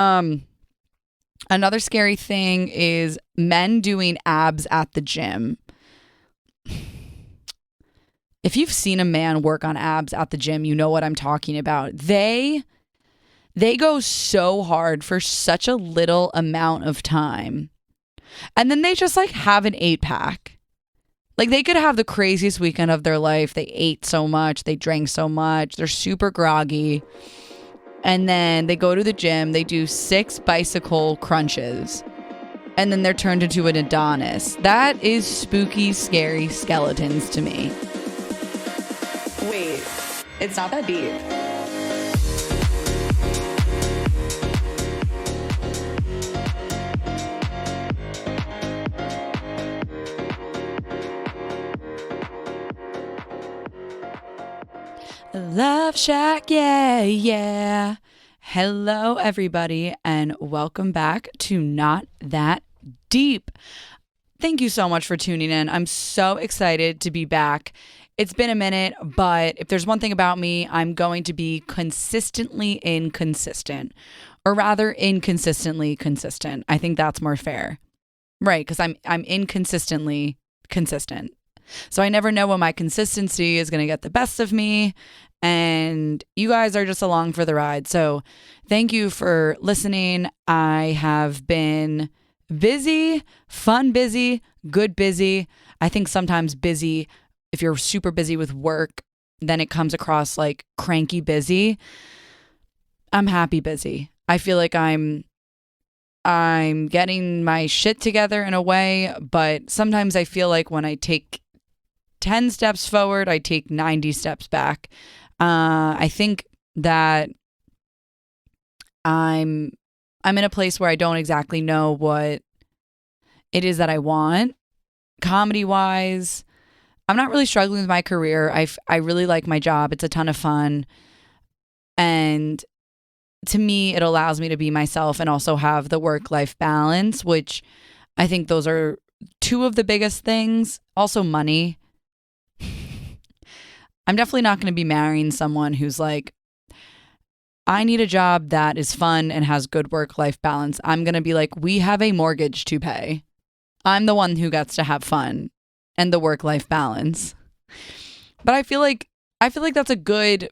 Another scary thing is men doing abs at the gym. If you've seen a man work on abs at the gym, you know what I'm talking about. They go so hard for such a little amount of time. And then they just like have an 8-pack. Like they could have the craziest weekend of their life. They ate so much, they drank so much, they're super groggy. And then they go to the gym, they do 6 bicycle crunches. And then they're turned into an Adonis. That is spooky, scary skeletons to me. Wait, it's not that deep. Love Shack, yeah. Hello, everybody, and welcome back to Not That Deep. Thank you so much for tuning in. I'm so excited to be back. It's been a minute, but if there's one thing about me, I'm going to be consistently inconsistent, or rather inconsistently consistent. I think that's more fair. Right, because I'm inconsistently consistent. So I never know when my consistency is going to get the best of me, and you guys are just along for the ride. So thank you for listening. I have been busy, fun busy, good busy. I think sometimes busy, if you're super busy with work, then it comes across like cranky busy. I'm happy busy. I feel like I'm getting my shit together in a way, but sometimes I feel like when I take 10 steps forward, I take 90 steps back. I think that I'm in a place where I don't exactly know what it is that I want. Comedy wise, I'm not really struggling with my career. I really like my job. It's a ton of fun. And to me, it allows me to be myself and also have the work-life balance, which I think those are two of the biggest things. Also money. I'm definitely not going to be marrying someone who's like, I need a job that is fun and has good work-life balance. I'm going to be like, we have a mortgage to pay. I'm the one who gets to have fun and the work-life balance. But I feel like that's a good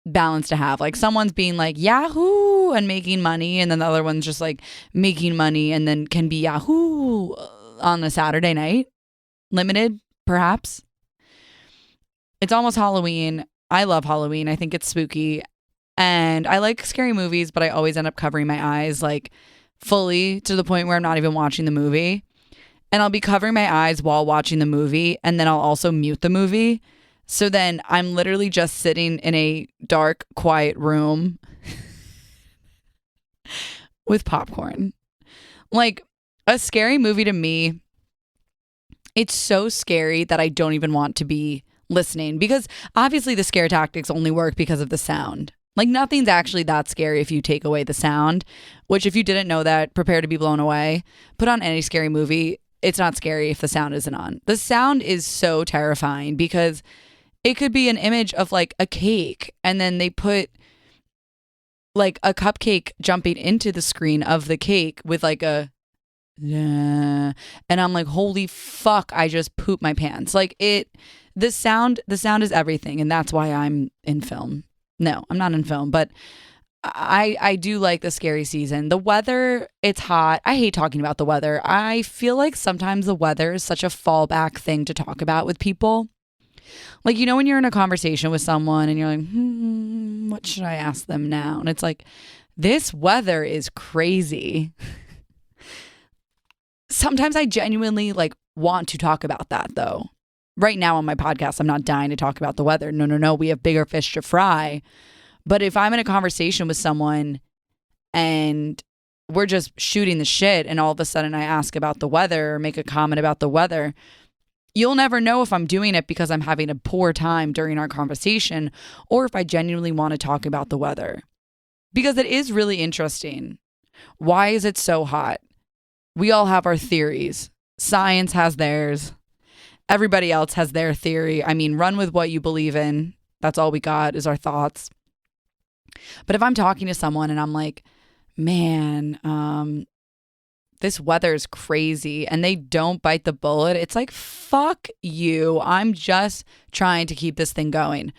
balance to have. Like someone's being like Yahoo and making money, and then the other one's just like making money and then can be Yahoo on a Saturday night. Limited, perhaps. It's almost Halloween. I love Halloween. I think it's spooky. And I like scary movies, but I always end up covering my eyes like fully to the point where I'm not even watching the movie. And I'll be covering my eyes while watching the movie, and then I'll also mute the movie. So then I'm literally just sitting in a dark, quiet room with popcorn. Like a scary movie to me, it's so scary that I don't even want to be listening, because obviously the scare tactics only work because of the sound. Like nothing's actually that scary if you take away the sound, which if you didn't know that, prepare to be blown away. Put on any scary movie. It's not scary if the sound isn't on. The sound is so terrifying because it could be an image of like a cake, and then they put like a cupcake jumping into the screen of the cake with like a and I'm like, holy fuck, I just pooped my pants. Like the sound is everything, and that's why I'm in film. No, I'm not in film, but I do like the scary season. The weather, it's hot. I hate talking about the weather. I feel like sometimes the weather is such a fallback thing to talk about with people. Like, you know, when you're in a conversation with someone and you're like, what should I ask them now? And it's like, this weather is crazy. Sometimes I genuinely like want to talk about that though. Right now on my podcast, I'm not dying to talk about the weather. No. We have bigger fish to fry. But if I'm in a conversation with someone and we're just shooting the shit and all of a sudden I ask about the weather or make a comment about the weather, you'll never know if I'm doing it because I'm having a poor time during our conversation or if I genuinely want to talk about the weather. Because it is really interesting. Why is it so hot? We all have our theories. Science has theirs. Everybody else has their theory. I mean, run with what you believe in. That's all we got is our thoughts. But if I'm talking to someone and I'm like, Man, this weather's crazy and they don't bite the bullet. It's like, fuck you. I'm just trying to keep this thing going.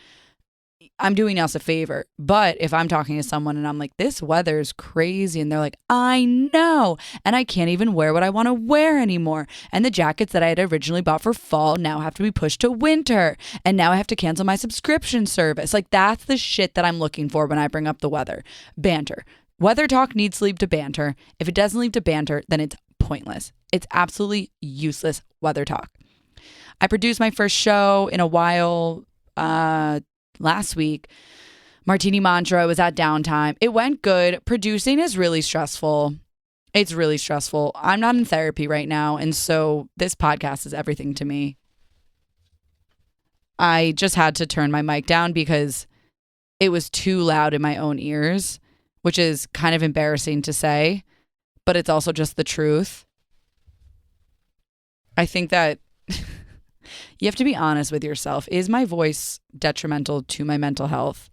I'm doing us a favor. But if I'm talking to someone and I'm like, this weather's crazy, and they're like, I know, and I can't even wear what I want to wear anymore. And the jackets that I had originally bought for fall now have to be pushed to winter. And now I have to cancel my subscription service. Like, that's the shit that I'm looking for when I bring up the weather. Banter. Weather talk needs to lead to banter. If it doesn't lead to banter, then it's pointless. It's absolutely useless weather talk. I produced my first show in a while last week. Martini Mantra was at Downtime. It went good. Producing is really stressful. It's really stressful. I'm not in therapy right now, and so this podcast is everything to me. I just had to turn my mic down because it was too loud in my own ears, which is kind of embarrassing to say, but it's also just the truth. I think that you have to be honest with yourself. Is my voice detrimental to my mental health?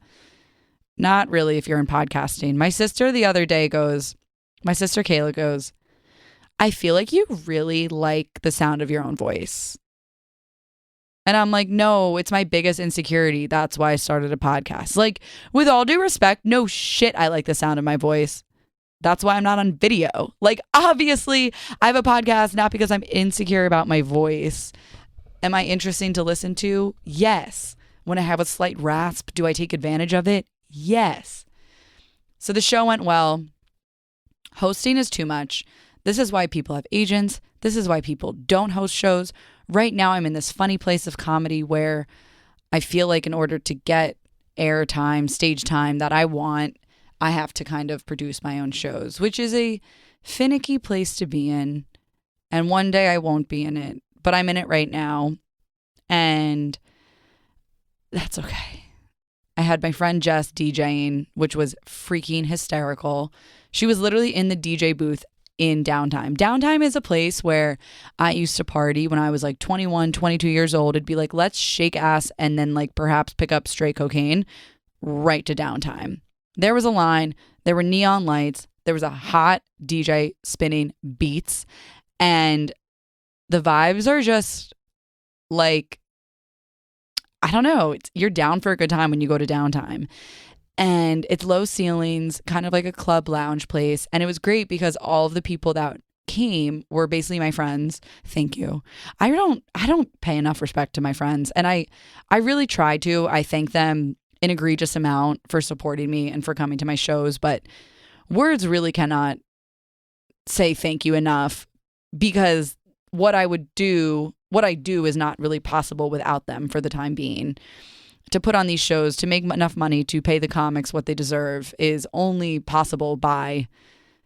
Not really if you're in podcasting. My sister the other day my sister Kayla goes, I feel like you really like the sound of your own voice. And I'm like, no, it's my biggest insecurity. That's why I started a podcast. Like, with all due respect, no shit, I like the sound of my voice. That's why I'm not on video. Like, obviously, I have a podcast not because I'm insecure about my voice. Am I interesting to listen to? Yes. When I have a slight rasp, do I take advantage of it? Yes. So the show went well. Hosting is too much. This is why people have agents. This is why people don't host shows. Right now, I'm in this funny place of comedy where I feel like in order to get airtime, stage time that I want, I have to kind of produce my own shows, which is a finicky place to be in. And one day I won't be in it, but I'm in it right now. And that's okay. I had my friend Jess DJing, which was freaking hysterical. She was literally in the DJ booth in Downtime. Downtime is a place where I used to party when I was like 21, 22 years old. It'd be like, let's shake ass and then like perhaps pick up straight cocaine. Right to Downtime. There was a line. There were neon lights. There was a hot DJ spinning beats. And the vibes are just like, I don't know. You're down for a good time when you go to Downtime. And it's low ceilings, kind of like a club lounge place. And it was great because all of the people that came were basically my friends. Thank you. I don't pay enough respect to my friends. And I really try to. I thank them an egregious amount for supporting me and for coming to my shows. But words really cannot say thank you enough, because what I do is not really possible without them for the time being. To put on these shows, to make enough money to pay the comics what they deserve is only possible by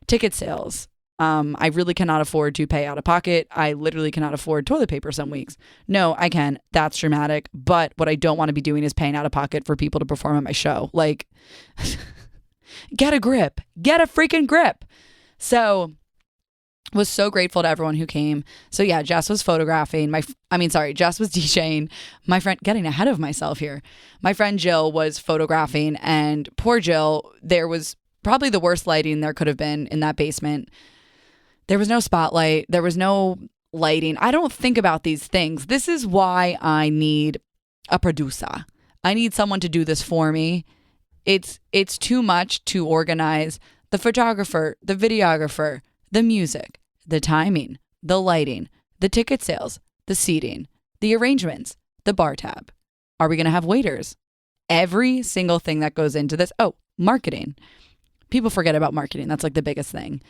ticket sales. I really cannot afford to pay out of pocket. I literally cannot afford toilet paper some weeks. No, I can. That's dramatic. But what I don't want to be doing is paying out of pocket for people to perform at my show. Like, get a grip. Get a freaking grip. So, was so grateful to everyone who came. So yeah, Jess was photographing. Jess was DJing. My friend, getting ahead of myself here. My friend Jill was photographing, and poor Jill, there was probably the worst lighting there could have been in that basement. There was no spotlight. There was no lighting. I don't think about these things. This is why I need a producer. I need someone to do this for me. It's too much to organize the photographer, the videographer, the music, the timing, the lighting, the ticket sales, the seating, the arrangements, the bar tab. Are we going to have waiters? Every single thing that goes into this. Oh, marketing. People forget about marketing. That's like the biggest thing.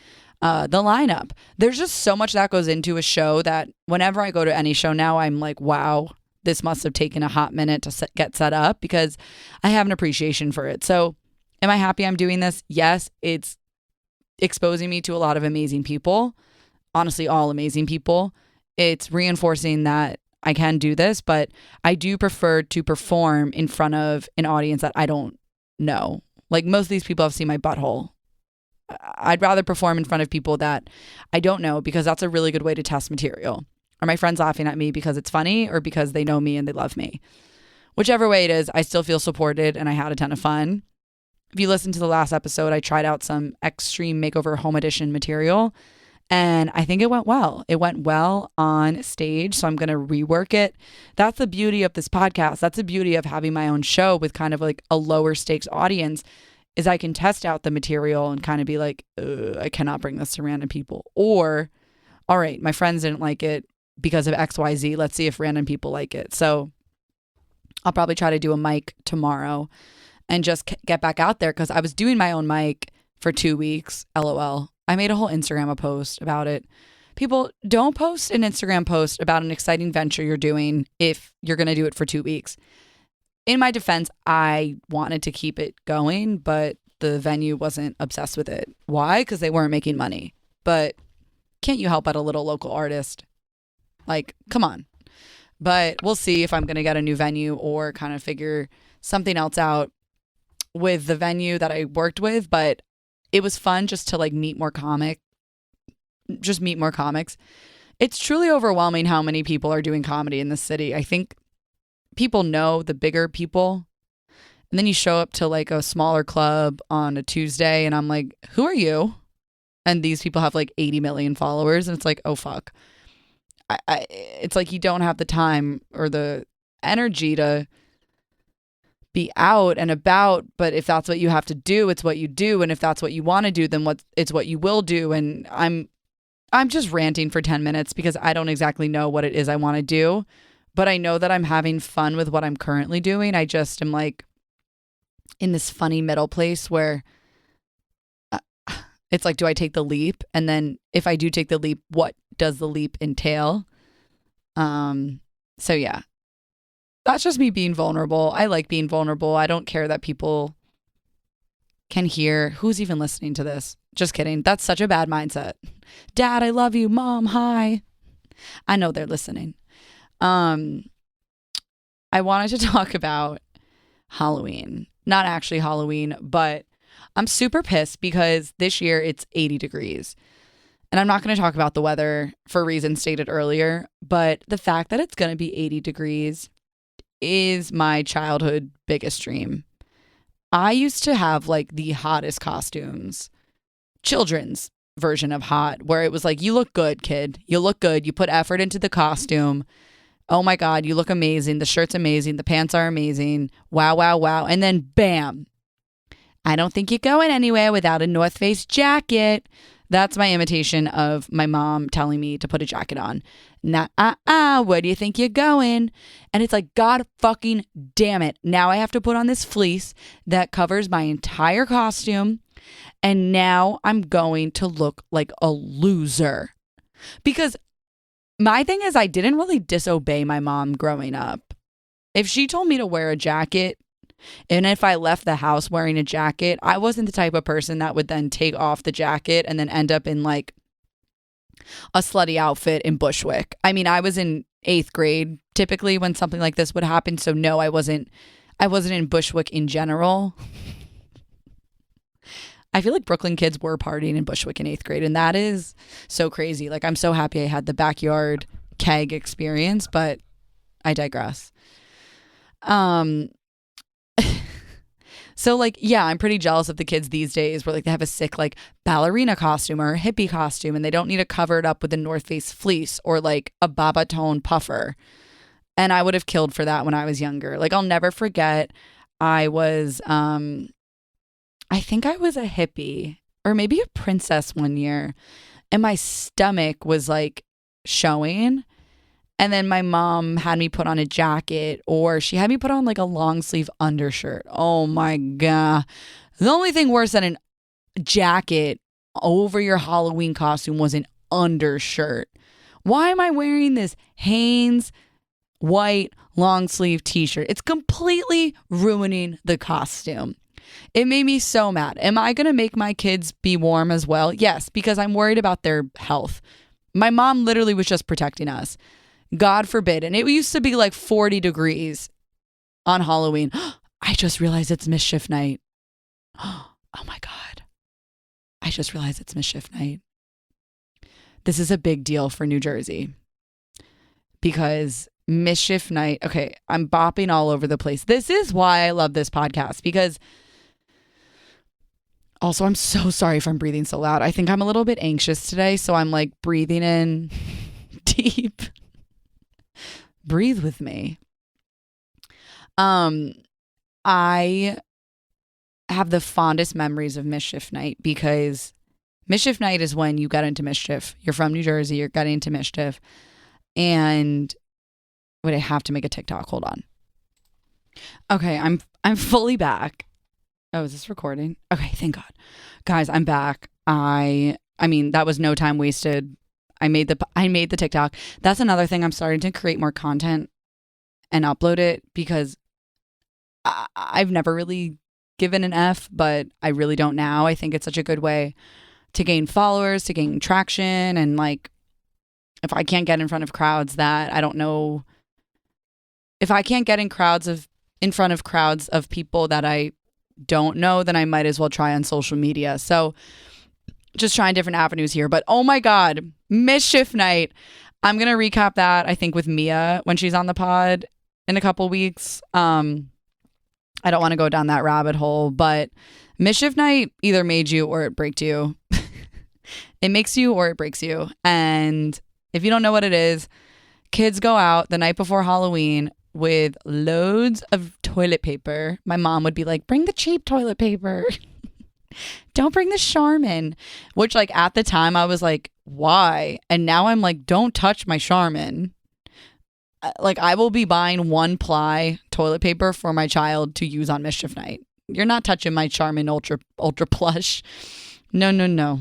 The lineup. There's just so much that goes into a show that whenever I go to any show now, I'm like, wow, this must have taken a hot minute to get set up, because I have an appreciation for it. So am I happy I'm doing this? Yes, it's exposing me to a lot of amazing people. Honestly, all amazing people. It's reinforcing that I can do this, but I do prefer to perform in front of an audience that I don't know. Like, most of these people have seen my butthole. I'd rather perform in front of people that I don't know, because that's a really good way to test material. Are my friends laughing at me because it's funny, or because they know me and they love me? Whichever way it is, I still feel supported and I had a ton of fun. if you listen to the last episode, I tried out some extreme makeover home edition material, and I think it went well. It went well on stage, so I'm going to rework it. That's the beauty of this podcast. That's the beauty of having my own show with kind of like a lower stakes audience, is I can test out the material and kind of be like, I cannot bring this to random people. Or, all right, my friends didn't like it because of XYZ. Let's see if random people like it. So I'll probably try to do a mic tomorrow and just get back out there, because I was doing my own mic for 2 weeks. LOL. I made a whole Instagram post about it. People, don't post an Instagram post about an exciting venture you're doing if you're going to do it for 2 weeks. In my defense, I wanted to keep it going, but the venue wasn't obsessed with it. Why? Because they weren't making money. But can't you help out a little local artist? Like, come on. But we'll see if I'm going to get a new venue or kind of figure something else out with the venue that I worked with. But it was fun just to like meet more comics. It's truly overwhelming how many people are doing comedy in this city. I think people know the bigger people, and then you show up to like a smaller club on a Tuesday and I'm like, who are you? And these people have like 80 million followers, and it's like, oh fuck. It's like you don't have the time or the energy to be out and about, but if that's what you have to do, it's what you do, and if that's what you want to do, then it's what you will do. And I'm just ranting for 10 minutes because I don't exactly know what it is I want to do. But I know that I'm having fun with what I'm currently doing. I just am like in this funny middle place where it's like, do I take the leap? And then if I do take the leap, what does the leap entail? So yeah, that's just me being vulnerable. I like being vulnerable. I don't care that people can hear. Who's even listening to this? Just kidding. That's such a bad mindset. Dad, I love you. Mom, hi. I know they're listening. I wanted to talk about Halloween. Not actually Halloween, but I'm super pissed because this year it's 80 degrees. And I'm not going to talk about the weather for reasons stated earlier, but the fact that it's going to be 80 degrees is my childhood biggest dream. I used to have like the hottest costumes, children's version of hot, where it was like, you look good, kid. You look good. You put effort into the costume. Oh my God, you look amazing. The shirt's amazing. The pants are amazing. Wow, wow, wow. And then bam, I don't think you're going anywhere without a North Face jacket. That's my imitation of my mom telling me to put a jacket on. Nah, where do you think you're going? And it's like, God fucking damn it. Now I have to put on this fleece that covers my entire costume. And now I'm going to look like a loser. Because my thing is, I didn't really disobey my mom growing up. If she told me to wear a jacket, and if I left the house wearing a jacket, I wasn't the type of person that would then take off the jacket and then end up in like a slutty outfit in Bushwick. I mean, I was in 8th grade typically when something like this would happen. So no, I wasn't in Bushwick in general. I feel like Brooklyn kids were partying in Bushwick in 8th grade, and that is so crazy. Like, I'm so happy I had the backyard keg experience, but I digress. So like, yeah, I'm pretty jealous of the kids these days where like they have a sick like ballerina costume or a hippie costume, and they don't need to cover it up with a North Face fleece or like a Baba Tone puffer. And I would have killed for that when I was younger. Like, I'll never forget, I was I think I was a hippie or maybe a princess one year, and my stomach was like showing. And then my mom had me put on a jacket, or she had me put on like a long sleeve undershirt. Oh my God. The only thing worse than a jacket over your Halloween costume was an undershirt. Why am I wearing this Hanes white long sleeve t-shirt? It's completely ruining the costume. It made me so mad. Am I going to make my kids be warm as well? Yes, because I'm worried about their health. My mom literally was just protecting us. God forbid. And it used to be like 40 degrees on Halloween. I just realized it's mischief night. Oh my God. I just realized it's mischief night. This is a big deal for New Jersey because mischief night. Okay, I'm bopping all over the place. This is why I love this podcast, because Also, I'm so sorry if I'm breathing so loud. I think I'm a little bit anxious today, so I'm like breathing in deep. Breathe with me. I have the fondest memories of Mischief Night because Mischief Night is when you got into mischief. You're from New Jersey, you're getting into mischief. And wait, I have to make a TikTok. Hold on. Okay, I'm fully back. Oh, is this recording? Okay, thank God. Guys, I'm back. I mean, that was no time wasted. I made the TikTok. That's another thing. I'm starting to create more content and upload it because I've never really given an F, but I really don't now. I think it's such a good way to gain followers, to gain traction, and like if I can't get in front of crowds that I don't know, if I can't get in front of crowds of people that I don't know, then I might as well try on social media. So just trying different avenues here. But oh my God, Mischief Night. I'm going to recap that, I think, with Mia when she's on the pod in a couple weeks. I don't want to go down that rabbit hole, but Mischief Night either made you or it breaks you. It makes you or it breaks you. And if you don't know what it is, kids go out the night before Halloween with loads of toilet paper. My mom would be like, bring the cheap toilet paper. Don't bring the Charmin. Which like at the time I was like, why? And now I'm like, don't touch my Charmin. Like I will be buying 1-ply toilet paper for my child to use on Mischief Night. You're not touching my Charmin Ultra Plush. No.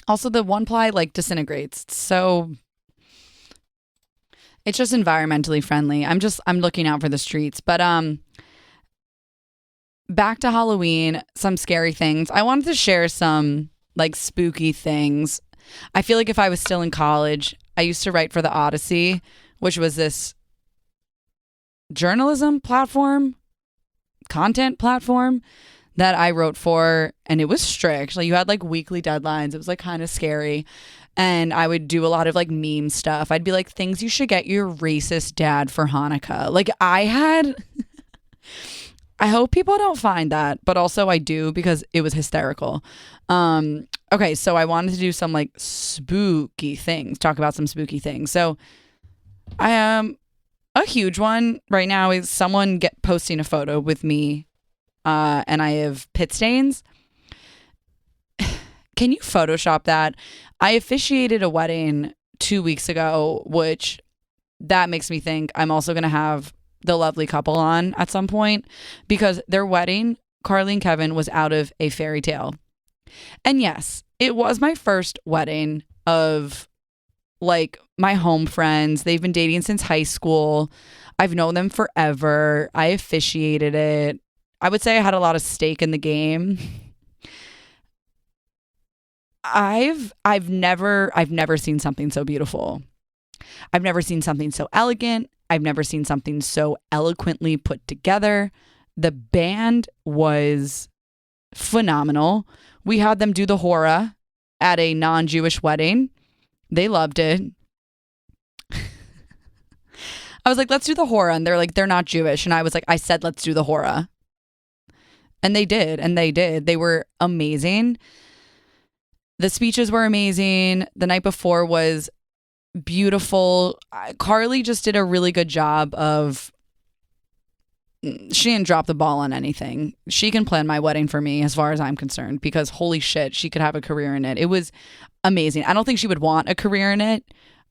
Also the 1-ply like disintegrates. So it's just environmentally friendly. I'm looking out for the streets. But back to Halloween, some scary things. I wanted to share some like spooky things. I feel like if I was still in college, I used to write for the Odyssey, which was this journalism platform, content platform that I wrote for, and it was strict. Like you had like weekly deadlines. It was like kind of scary. And I would do a lot of like meme stuff. I'd be like, things you should get your racist dad for Hanukkah. Like I hope people don't find that, but also I do because it was hysterical. Okay, so I wanted to do some like spooky things, talk about some spooky things. So I am a huge one right now is someone posting a photo with me and I have pit stains. Can you Photoshop that? I officiated a wedding 2 weeks ago, which that makes me think I'm also going to have the lovely couple on at some point because their wedding, Carly and Kevin, was out of a fairy tale. And yes, it was my first wedding of like my home friends. They've been dating since high school. I've known them forever. I officiated it. I would say I had a lot of stake in the game. I've never seen something so beautiful. I've never seen something so elegant. I've never seen something so eloquently put together. The band was phenomenal. We had them do the hora at a non-Jewish wedding. They loved it. I was like, let's do the hora. And they're like, they're not Jewish. And I was like, I said, let's do the hora. And they did. They were amazing. The speeches were amazing. The night before was beautiful. Carly just did a really good job of, she didn't drop the ball on anything. She can plan my wedding for me as far as I'm concerned because holy shit, she could have a career in it. It was amazing. I don't think she would want a career in it,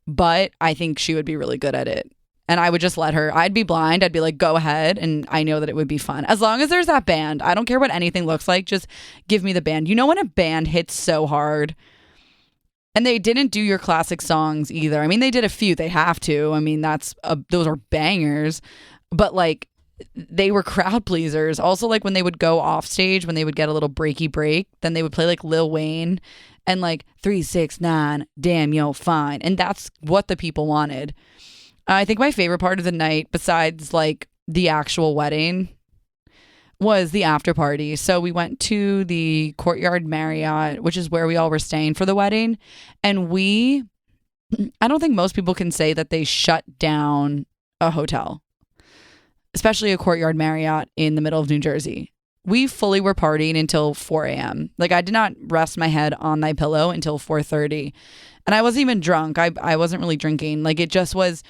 but I think she would be really good at it. And I would just let her. I'd be blind. I'd be like, go ahead. And I know that it would be fun. As long as there's that band. I don't care what anything looks like. Just give me the band. You know when a band hits so hard? And they didn't do your classic songs either. I mean, they did a few. They have to. I mean, those are bangers. But like, they were crowd pleasers. Also, like when they would go off stage, when they would get a little breaky break, then they would play like Lil Wayne and like 3 6 9, damn yo fine. And that's what the people wanted. I think my favorite part of the night, besides like the actual wedding, was the after party. So we went to the Courtyard Marriott, which is where we all were staying for the wedding. And I don't think most people can say that they shut down a hotel, especially a Courtyard Marriott in the middle of New Jersey. we fully were partying until 4 a.m. Like I did not rest my head on my pillow until 4:30. And I wasn't even drunk. I wasn't really drinking. Like it just was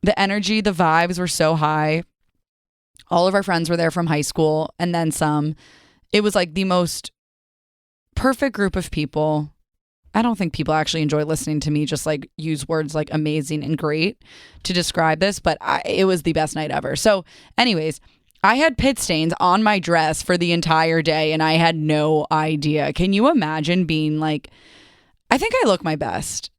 the energy, the vibes were so high. All of our friends were there from high school and then some. It was like the most perfect group of people. I don't think people actually enjoy listening to me just like use words like amazing and great to describe this, but it was the best night ever. So anyways, I had pit stains on my dress for the entire day and I had no idea. Can you imagine being like, I think I look my best.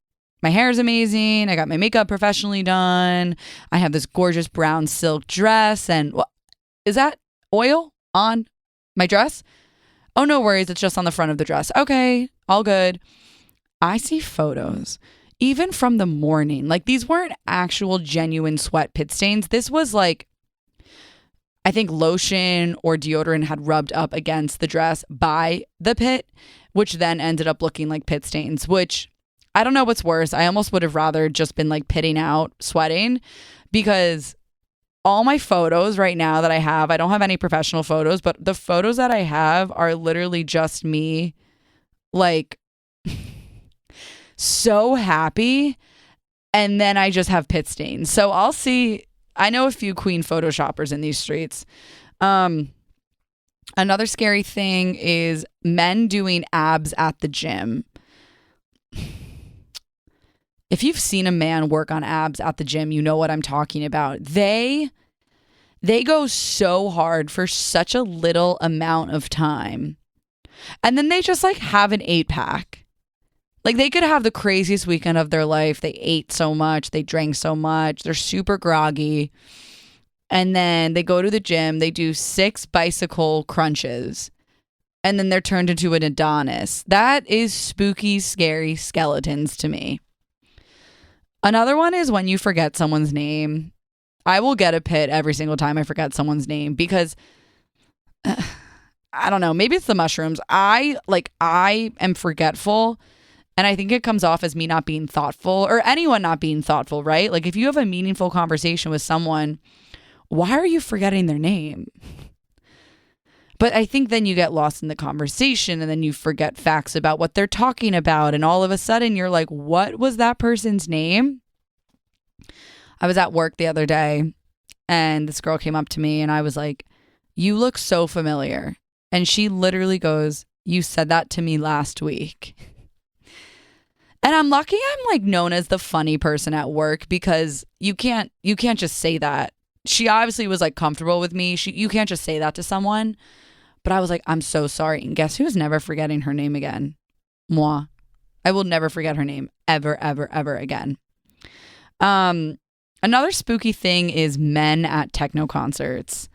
My hair is amazing. I got my makeup professionally done. I have this gorgeous brown silk dress. And what is that oil on my dress? Oh, no worries. It's just on the front of the dress. Okay, all good. I see photos, even from the morning. Like these weren't actual genuine sweat pit stains. This was like, I think lotion or deodorant had rubbed up against the dress by the pit, which then ended up looking like pit stains, which I don't know what's worse. I almost would have rather just been like pitting out, sweating, because all my photos right now that I have, I don't have any professional photos, but the photos that I have are literally just me like so happy. And then I just have pit stains. So I'll see. I know a few queen photoshoppers in these streets. Another scary thing is men doing abs at the gym. If you've seen a man work on abs at the gym, you know what I'm talking about. They go so hard for such a little amount of time. And then they just like have an 8-pack. Like they could have the craziest weekend of their life. They ate so much. They drank so much. They're super groggy. And then they go to the gym. They do 6 bicycle crunches. And then they're turned into an Adonis. That is spooky, scary skeletons to me. Another one is when you forget someone's name. I will get a pit every single time I forget someone's name because I don't know, maybe it's the mushrooms. I am forgetful and I think it comes off as me not being thoughtful or anyone not being thoughtful, right? Like if you have a meaningful conversation with someone, why are you forgetting their name? But I think then you get lost in the conversation and then you forget facts about what they're talking about. And all of a sudden you're like, what was that person's name? I was at work the other day and this girl came up to me and I was like, you look so familiar. And she literally goes, you said that to me last week. And I'm lucky I'm like known as the funny person at work because you can't just say that. She obviously was like comfortable with me. You can't just say that to someone. But I was like, I'm so sorry. And guess who's never forgetting her name again? Moi. I will never forget her name ever, ever, ever again. Another spooky thing is men at techno concerts.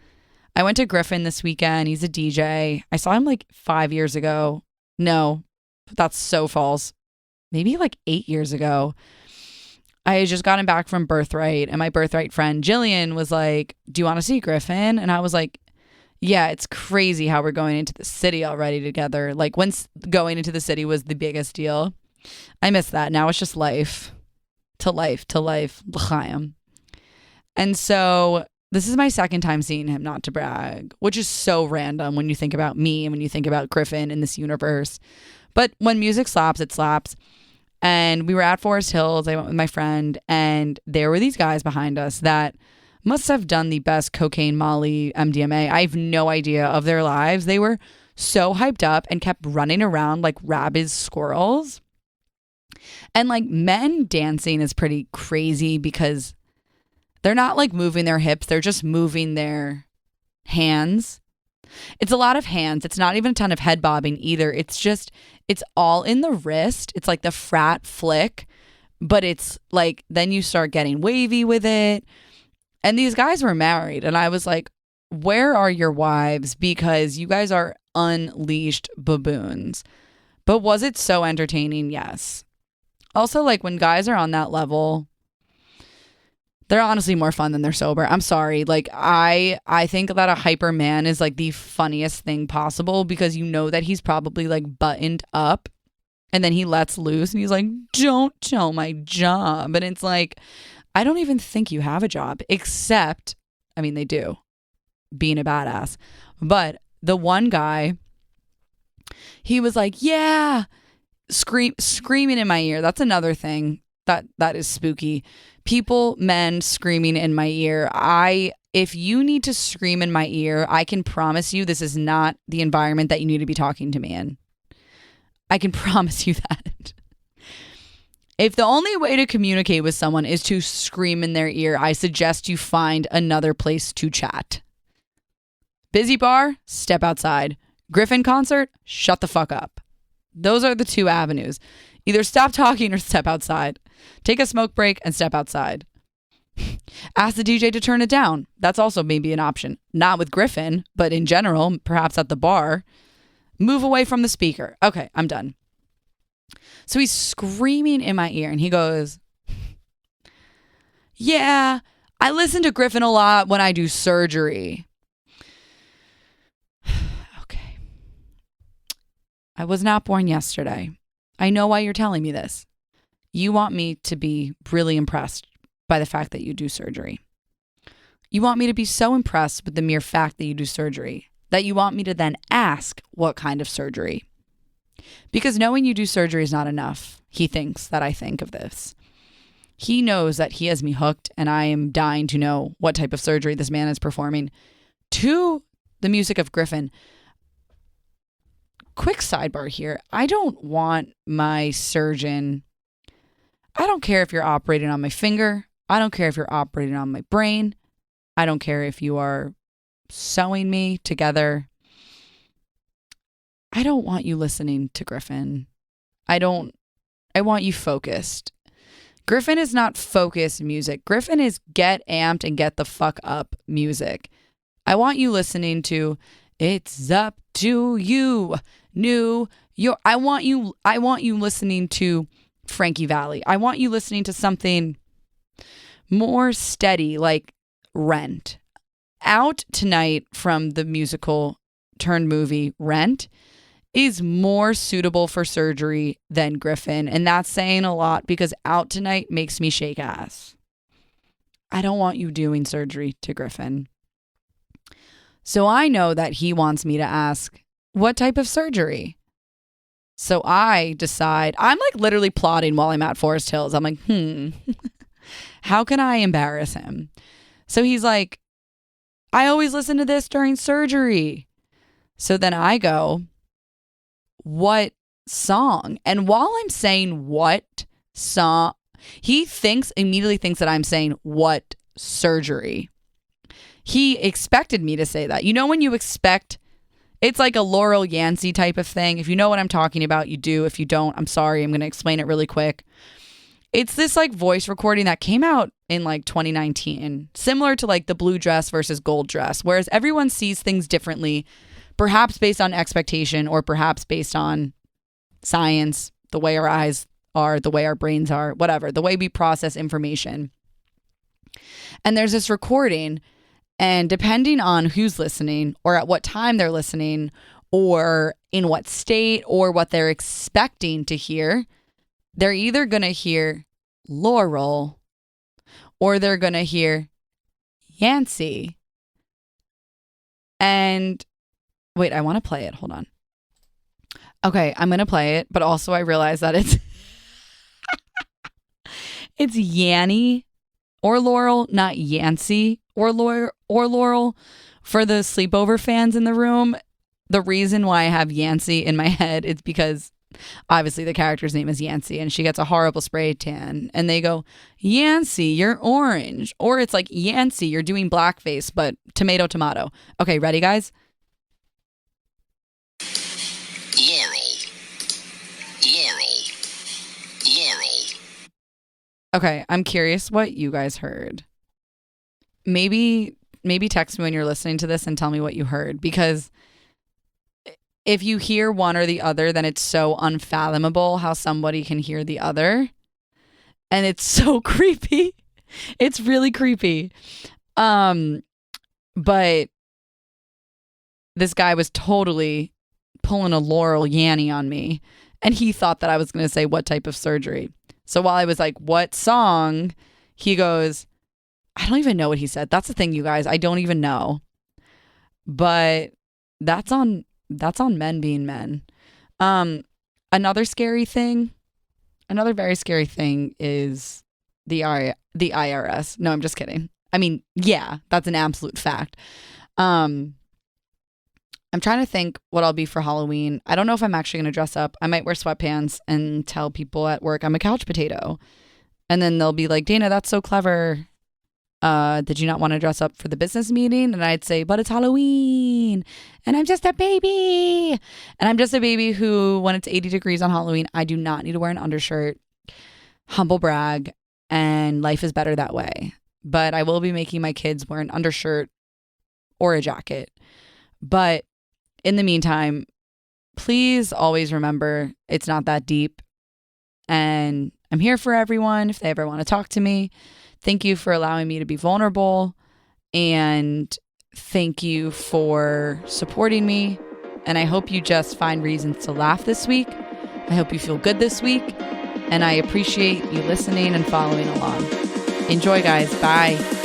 I went to Griffin this weekend. He's a DJ. I saw him like 5 years ago. No, that's so false. Maybe like 8 years ago. I had just gotten back from Birthright and my Birthright friend Jillian was like, do you want to see Griffin? And I was like, yeah, it's crazy how we're going into the city already together. Like when going into the city was the biggest deal. I miss that. Now it's just life. To life. L'chaim. And so this is my second time seeing him, not to brag, which is so random when you think about me and when you think about Griffin in this universe. But when music slaps, it slaps. And we were at Forest Hills. I went with my friend and there were these guys behind us that must have done the best cocaine, Molly, MDMA. I have no idea of their lives. They were so hyped up and kept running around like rabid squirrels. And like men dancing is pretty crazy because they're not like moving their hips. They're just moving their hands. It's a lot of hands. It's not even a ton of head bobbing either. It's all in the wrist. It's like the frat flick, but it's like, then you start getting wavy with it. And these guys were married. And I was like, where are your wives? Because you guys are unleashed baboons. But was it so entertaining? Yes. Also, like when guys are on that level, they're honestly more fun than they're sober. I'm sorry. Like I think that a hyper man is like the funniest thing possible because you know that he's probably like buttoned up and then he lets loose and he's like, don't tell my job. And it's like, I don't even think you have a job except, I mean, they do, being a badass. But the one guy, he was like, yeah, screaming in my ear. That's another thing that is spooky. People, men screaming in my ear. If you need to scream in my ear, I can promise you this is not the environment that you need to be talking to me in. I can promise you that. If the only way to communicate with someone is to scream in their ear, I suggest you find another place to chat. Busy bar, step outside. Griffin concert, shut the fuck up. Those are the two avenues. Either stop talking or step outside. Take a smoke break and step outside. Ask the DJ to turn it down. That's also maybe an option. Not with Griffin, but in general, perhaps at the bar. Move away from the speaker. Okay, I'm done. So he's screaming in my ear and he goes, yeah, I listen to Griffin a lot when I do surgery. Okay. I was not born yesterday. I know why you're telling me this. You want me to be really impressed by the fact that you do surgery. You want me to be so impressed with the mere fact that you do surgery that you want me to then ask what kind of surgery. Because knowing you do surgery is not enough. He thinks that I think of this. He knows that he has me hooked and I am dying to know what type of surgery this man is performing to the music of Griffin. Quick sidebar here. I don't want my surgeon. I don't care if you're operating on my finger. I don't care if you're operating on my brain. I don't care if you are sewing me together. I don't want you listening to Griffin. I want you focused. Griffin is not focused music. Griffin is get amped and get the fuck up music. I want you listening to It's Up to You, New York. I want you listening to Frankie Valli. I want you listening to something more steady like Rent. Out tonight from the musical turned movie Rent is more suitable for surgery than Griffin. And that's saying a lot because Out Tonight makes me shake ass. I don't want you doing surgery to Griffin. So I know that he wants me to ask, what type of surgery? So I decide, I'm like literally plotting while I'm at Forest Hills. I'm like, how can I embarrass him? So he's like, I always listen to this during surgery. So then I go, what song? And while I'm saying what song, he immediately thinks that I'm saying what surgery. He expected me to say that. You know when you expect, it's like a Laurel Yancey type of thing. If you know what I'm talking about, you do. If you don't, I'm sorry. I'm going to explain it really quick. It's this like voice recording that came out in like 2019, similar to like the blue dress versus gold dress, whereas everyone sees things differently, perhaps based on expectation or perhaps based on science, the way our eyes are, the way our brains are, whatever, the way we process information. And there's this recording, and depending on who's listening or at what time they're listening or in what state or what they're expecting to hear, they're either going to hear Laurel or they're going to hear Yancy. And wait, I want to play it. Hold on. Okay, I'm going to play it, but also I realize that it's it's Yanny or Laurel, not Yancy or Laurel. For the sleepover fans in the room, the reason why I have Yancy in my head is because obviously the character's name is Yancy and she gets a horrible spray tan and they go, Yancy, you're orange. Or it's like, Yancy, you're doing blackface, but tomato. Okay, ready, guys? Laurel. Okay, I'm curious what you guys heard. Maybe text me when you're listening to this and tell me what you heard, because if you hear one or the other, then it's so unfathomable how somebody can hear the other. And it's so creepy. It's really creepy. But this guy was totally pulling a Laurel Yanny on me. And he thought that I was going to say what type of surgery. So while I was like, what song? He goes, I don't even know what he said. That's the thing, you guys. I don't even know. But that's on men being men. Another very scary thing is the IRS. No, I'm just kidding. I mean, yeah, that's an absolute fact. I'm trying to think what I'll be for Halloween. I don't know if I'm actually going to dress up. I might wear sweatpants and tell people at work I'm a couch potato. And then they'll be like, Dana, that's so clever. Did you not want to dress up for the business meeting? And I'd say, but it's Halloween and I'm just a baby. And I'm just a baby who, when it's 80 degrees on Halloween, I do not need to wear an undershirt. Humble brag. And life is better that way. But I will be making my kids wear an undershirt or a jacket. But in the meantime, please always remember it's not that deep. And I'm here for everyone if they ever want to talk to me. Thank you for allowing me to be vulnerable. And thank you for supporting me. And I hope you just find reasons to laugh this week. I hope you feel good this week. And I appreciate you listening and following along. Enjoy, guys. Bye.